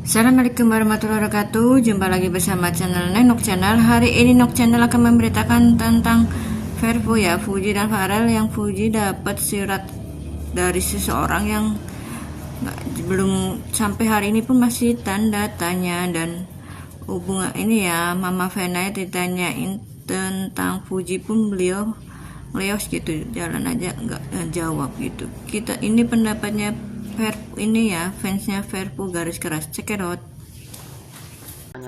Assalamualaikum warahmatullahi wabarakatuh. Jumpa lagi bersama channel Nenok Channel. Hari ini Nok Channel akan memberitakan tentang Vervo ya, Fuji dan Farel. Yang Fuji dapat surat dari seseorang yang belum sampai hari ini pun masih tanda tanya, dan hubungan ini ya, Mama Vena ditanyain tentang Fuji pun beliau ngeleos gitu, jalan aja nggak jawab gitu. Kita ini pendapatnya ini ya, fansnya Verpo garis keras, cekerot.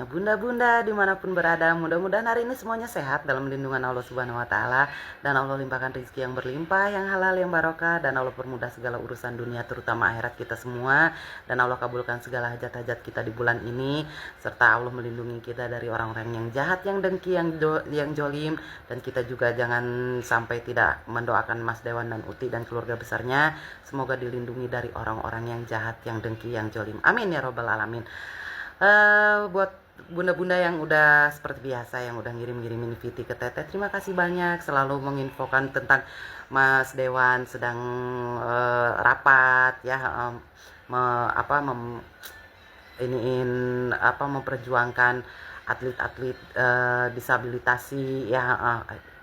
Bunda-bunda dimanapun berada, mudah-mudahan hari ini semuanya sehat dalam lindungan Allah Subhanahu Wa Taala, dan Allah limpahkan rezeki yang berlimpah, yang halal, yang barokah, dan Allah permudah segala urusan dunia terutama akhirat kita semua, dan Allah kabulkan segala hajat-hajat kita di bulan ini, serta Allah melindungi kita dari orang-orang yang jahat, yang dengki, yang jolim, dan kita juga jangan sampai tidak mendoakan Mas Dewan dan Uti dan keluarga besarnya, semoga dilindungi dari orang-orang yang jahat, yang dengki, yang jolim, amin ya robbal alamin. Buat bunda-bunda yang udah seperti biasa yang udah ngirim-ngirimin VT ke Teteh, terima kasih banyak, selalu menginfokan tentang Mas Dewan sedang rapat ya, memperjuangkan atlet-atlet disabilitasi ya,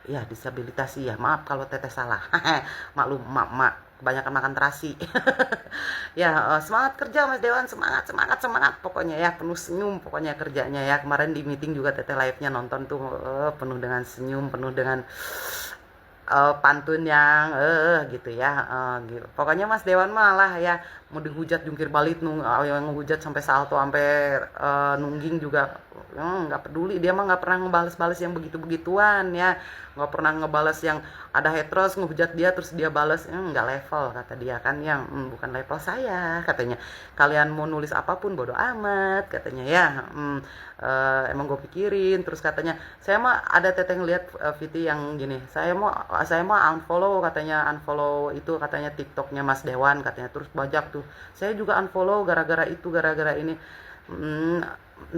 ya disabilitasi ya, maaf kalau Teteh salah. Maklum, mak kebanyakan makan terasi. Ya, semangat kerja Mas Dewan, semangat pokoknya ya, penuh senyum pokoknya kerjanya ya. Kemarin di meeting juga Teteh live-nya nonton tuh, penuh dengan senyum, penuh dengan pantun yang gitu ya, gitu. Pokoknya Mas Dewan malah ya, mau dihujat jungkir balik, yang ngehujat sampai salto, sampai nungging juga nggak peduli, dia mah nggak pernah ngebales-bales yang begitu-begituan ya, nggak pernah ngebales yang ada haters ngehujat dia terus dia bales, nggak level kata dia kan, yang bukan level saya katanya, kalian mau nulis apapun bodo amat katanya ya, emang gue pikirin, terus katanya saya mah ada Teteh ngeliat VT yang gini, saya mau unfollow katanya, unfollow itu katanya TikToknya Mas Dewan katanya, terus bajak tuh, saya juga unfollow gara-gara itu, gara-gara ini.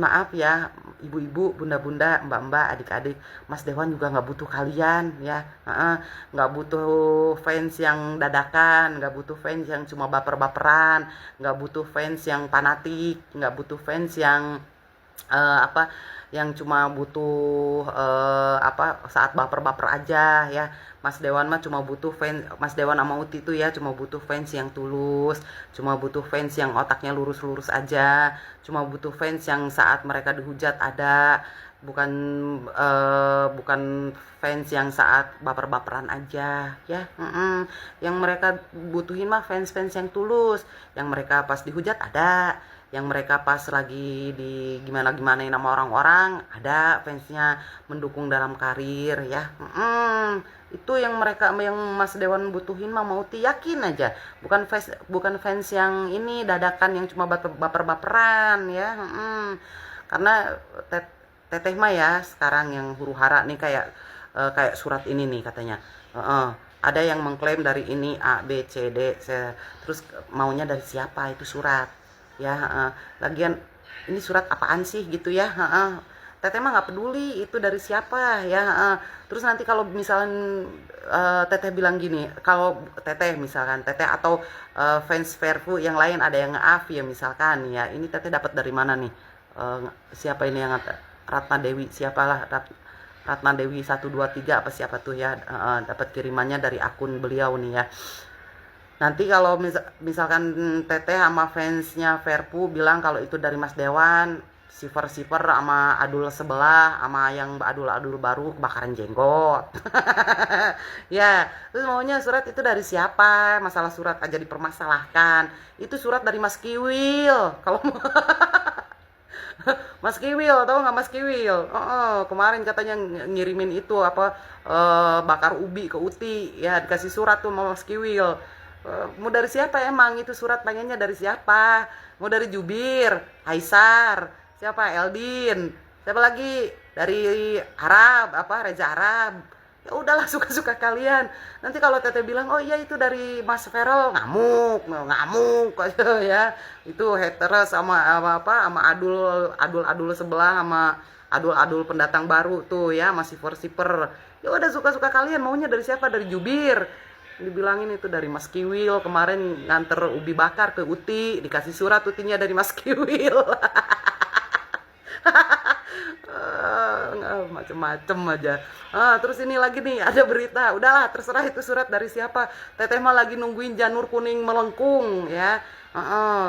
Maaf ya ibu-ibu, bunda-bunda, mbak-mbak, adik-adik, Mas Dewan juga nggak butuh kalian ya, nggak butuh fans yang dadakan, nggak butuh fans yang cuma baper-baperan, nggak butuh fans yang fanatik, nggak butuh fans yang yang cuma butuh saat baper-baper aja ya. Mas Dewan mah cuma butuh fans, Mas Dewan sama Uti tuh ya cuma butuh fans yang tulus, cuma butuh fans yang otaknya lurus-lurus aja, cuma butuh fans yang saat mereka dihujat ada, bukan bukan fans yang saat baper-baperan aja ya. Yang mereka butuhin mah fans-fans yang tulus, yang mereka pas dihujat ada, yang mereka pas lagi di gimana-gimanain sama orang-orang ada fansnya, mendukung dalam karir ya. Itu yang mereka, yang Mas Dewan butuhin mah, mau yakin aja, bukan fans yang ini dadakan yang cuma baper-baperan ya. Karena Teteh mah ya sekarang yang huru-hara nih, kayak surat ini nih katanya, ada yang mengklaim dari ini A B C D, terus maunya dari siapa itu surat ya, lagian ini surat apaan sih gitu ya. Teteh mah nggak peduli itu dari siapa ya. Terus nanti kalau misalnya Teteh bilang gini, kalau Teteh misalkan Teteh atau fans Vervo yang lain ada yang nge-AF ya misalkan ya, ini Teteh dapat dari mana nih? Siapa ini yang Ratna Dewi, siapalah Ratna Dewi 123 apa siapa tuh ya, dapat kirimannya dari akun beliau nih ya. Nanti kalau misalkan Teteh sama fansnya Verpu bilang kalau itu dari Mas Dewan, siver sama adul sebelah, sama yang adul baru kebakaran jenggot. Ya, terus maunya surat itu dari siapa? Masalah surat aja dipermasalahkan. Itu surat dari Mas Kiwil. Kalau Mas Kiwil, tahu nggak Mas Kiwil? Kemarin katanya ngirimin itu bakar ubi ke Uti, ya dikasih surat tuh sama Mas Kiwil. Mau dari siapa emang itu surat, pengennya dari siapa? Mau dari Jubir, Haisar, siapa, Eldin, siapa lagi, dari Arab, Reza Arab. Ya udahlah, suka-suka kalian. Nanti kalau Teteh bilang oh iya itu dari Mas Ferel, ngamuk aja ya. Itu haters sama adul sebelah, sama adul pendatang baru tuh ya, masih siper. Ya udah, suka-suka kalian, maunya dari siapa, dari Jubir, dibilangin itu dari Mas Kiwil. Kemarin nganter ubi bakar ke Uti, dikasih surat Utinya dari Mas Kiwil. Macem-macem aja. Terus ini lagi nih ada berita, udahlah terserah itu surat dari siapa. Teteh mah lagi nungguin janur kuning melengkung ya.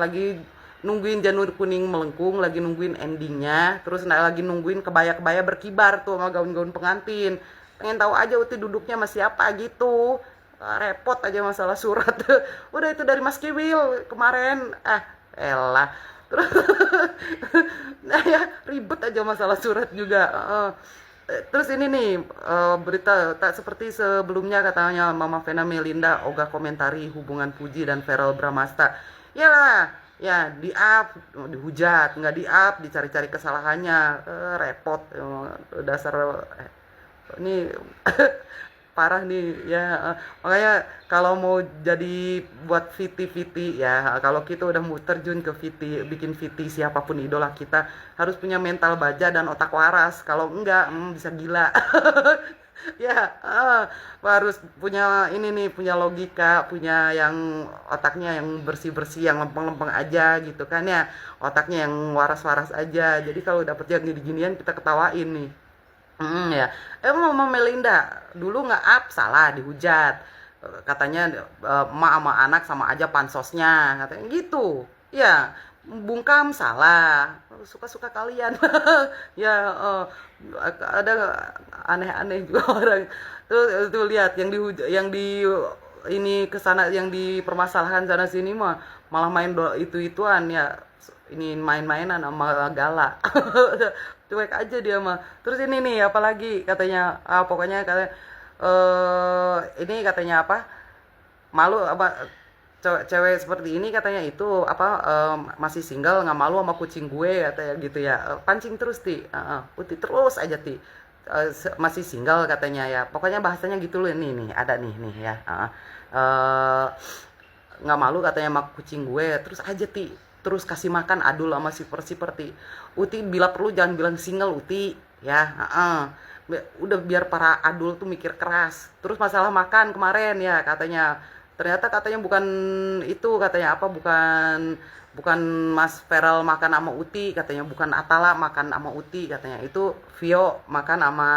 Lagi nungguin janur kuning melengkung, lagi nungguin endingnya, terus lagi nungguin kebaya-kebaya berkibar tuh sama gaun-gaun pengantin. Pengen tahu aja Uti duduknya sama siapa gitu. Repot aja masalah surat. Udah itu dari Mas Kiwil kemarin. Elah. Terus nah ya ribet aja masalah surat juga. Terus ini nih berita tak seperti sebelumnya, katanya Mama Vena Melinda ogah komentari hubungan Puji dan Verrell Bramasta. Yalah, ya di up, dihujat, nggak di up, dicari-cari kesalahannya. Repot dasar ini parah nih ya. Makanya kalau mau jadi buat VT ya, kalau kita udah mau terjun ke VT, bikin VT siapapun idola kita, harus punya mental baja dan otak waras. Kalau enggak bisa gila. Ya harus punya ini nih, punya logika, punya yang otaknya yang bersih-bersih, yang lempeng-lempeng aja gitu kan ya, otaknya yang waras-waras aja. Jadi kalau dapet yang gini-ginian kita ketawain nih. Ya, Mama Melinda dulu nggak up, salah dihujat, katanya emak sama anak sama aja pansosnya, katanya gitu. Ya, bungkam salah, suka-suka kalian. Ya, ada aneh-aneh juga orang. Tuh lihat yang di ini kesana, yang dipermasalahkan sana sini mah malah main itu-ituan ya. Ini main-mainan sama Gala. Cuek aja dia mah. Terus ini nih apalagi katanya, pokoknya katanya ini katanya apa, malu apa, cewek seperti ini katanya itu apa, masih single nggak malu sama kucing gue katanya gitu ya. Pancing terus Ti, Uti terus aja Ti. Masih single katanya ya, pokoknya bahasanya gitu loh. Nih ada nih ya, nggak malu katanya sama kucing gue, terus aja Ti, terus kasih makan adul sama seperti Uti. Bila perlu jangan bilang single Uti ya. Udah biar para adul tuh mikir keras. Terus masalah makan kemarin ya, ternyata katanya bukan itu, katanya apa, bukan Mas Verrell makan sama Uti, katanya bukan Atala makan sama Uti, katanya itu Vio makan sama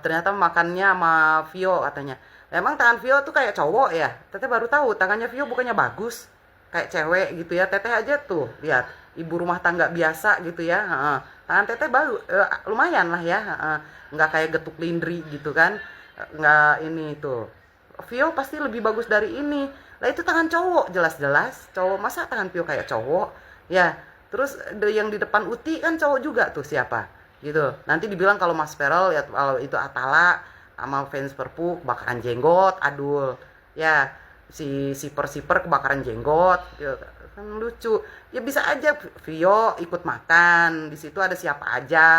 ternyata makannya sama Vio katanya. Emang tangan Vio tuh kayak cowok ya? Teteh baru tahu tangannya Vio bukannya bagus, kayak cewek gitu ya. Teteh aja tuh lihat, ibu rumah tangga biasa gitu ya. Tangan Teteh baru lumayan lah ya. Nggak kayak getuk lindri gitu kan. Nggak ini tuh. Vio pasti lebih bagus dari ini. Lah itu tangan cowok, jelas-jelas cowok, masa tangan Vio kayak cowok ya. Terus yang di depan Uti kan cowok juga tuh, siapa gitu. Nanti dibilang kalau Mas Verrell ya, kalau itu Atala sama fans Perpu kebakaran jenggot adul ya, si siper kebakaran jenggot gitu. Kan lucu ya. Bisa aja Vio ikut makan di situ, ada siapa aja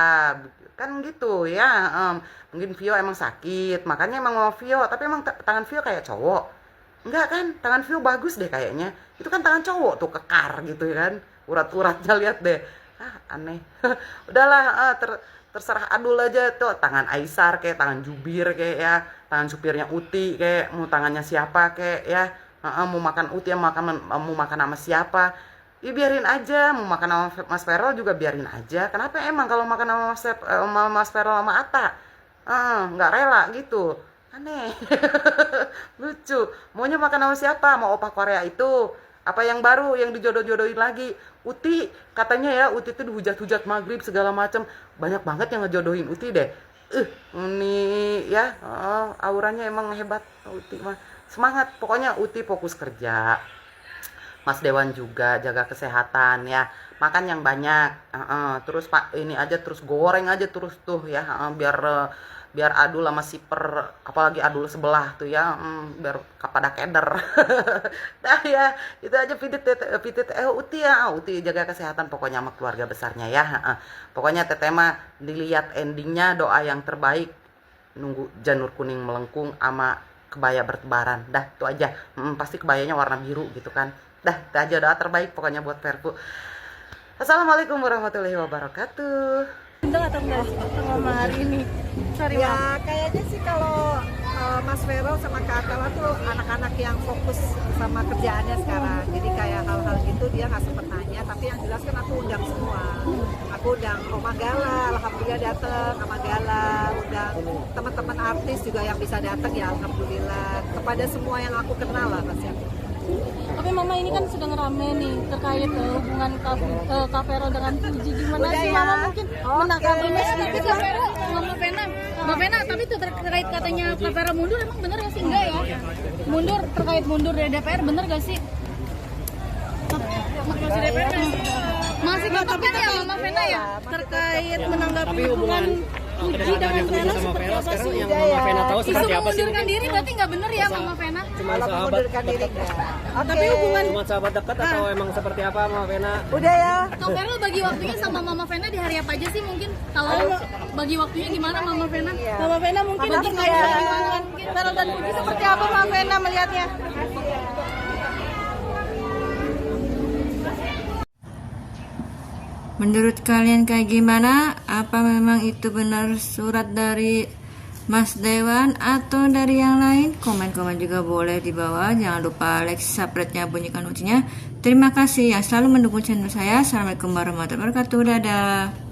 kan gitu ya. Mungkin Vio emang sakit makanya emang mau Vio, tapi emang tangan Vio kayak cowok enggak kan? Tangan Vio bagus deh kayaknya, itu kan tangan cowok tuh, kekar gitu ya kan, urat-uratnya lihat deh. Aneh. Udahlah, terserah adul aja tuh, tangan Aisar kayak, tangan Jubir kayak ya, tangan supirnya Uti kayak, mau tangannya siapa kayak ya. Mau makan Uti, mau makan sama siapa ya biarin aja. Mau makan sama Mas Verrell juga biarin aja. Kenapa emang kalau makan sama Mas Verrell sama Atta nggak rela gitu, aneh. Lucu. Maunya makan sama siapa? Mau opa Korea itu apa yang baru yang dijodoh-jodohin lagi Uti, katanya ya. Uti tuh dihujat-hujat maghrib segala macam, banyak banget yang ngejodohin Uti deh. Ini ya, auranya emang hebat Uti mah. Semangat pokoknya. Uti fokus kerja, Mas Dewan juga jaga kesehatan ya, makan yang banyak. Terus Pak ini aja, terus goreng aja terus tuh ya, biar adul sama siper, apalagi adul sebelah tuh ya, biar pada keder. Dah ya, itu aja pitit Uti ya. Uti jaga kesehatan pokoknya sama keluarga besarnya ya. Pokoknya Teteh mah dilihat endingnya, doa yang terbaik, nunggu janur kuning melengkung sama kebaya bertebaran. Dah itu aja. Pasti kebayanya warna biru gitu kan. Dah itu aja doa terbaik pokoknya buat Verpu. Assalamualaikum warahmatullahi wabarakatuh. Untung atau enggak sih sama hari ini? Sorry ya kayaknya sih kalau Mas Vero sama Kak Atala tuh anak-anak yang fokus sama kerjaannya sekarang. Jadi kayak hal-hal gitu dia nggak sempet nanya, tapi yang jelas kan aku undang semua. Aku undang Oma Gala, alhamdulillah dateng, Oma Gala, undang teman-teman artis juga yang bisa datang ya alhamdulillah. Kepada semua yang aku kenal lah pasti aku. Tapi Mama ini kan sedang rame nih terkait hubungan Kak Vero dengan Fuji. Gimana Udah sih ya? Mama mungkin menanggapinya? Tapi Kak Vero, Mbak Vena, tapi itu terkait katanya Kak Vero mundur, emang bener gak sih? Enggak ya? Mundur, terkait mundur dari DPR, bener gak sih? Masih DPR kan? Masih tetap kan ya Mama Vena ya? Terkait menanggapi hubungan Fuji dengan Vena seperti apa sih? Yang Mama Vena tahu Isu seperti apa sih? mengundurkan diri berarti nggak bener ya Mama Vena? Cuma Kalau sahabat, mengundurkan diri enggak. Tapi hubungan cuma sahabat dekat atau emang seperti apa Mama Vena? Udah ya. Kak Vero bagi waktunya sama Mama Vena di hari apa aja sih mungkin? Kalau bagi waktunya gimana Mama Vena? Mama Vena mungkin Makasih terkait ya. hubungan Vero dan Fuji seperti apa Mama Vena melihatnya? Menurut kalian kayak gimana? Apa memang itu benar surat dari Mas Dewan atau dari yang lain? Komen-komen juga boleh di bawah. Jangan lupa like, subscribe-nya, bunyikan loncengnya. Terima kasih yang selalu mendukung channel saya. Assalamualaikum warahmatullahi wabarakatuh. Dadah.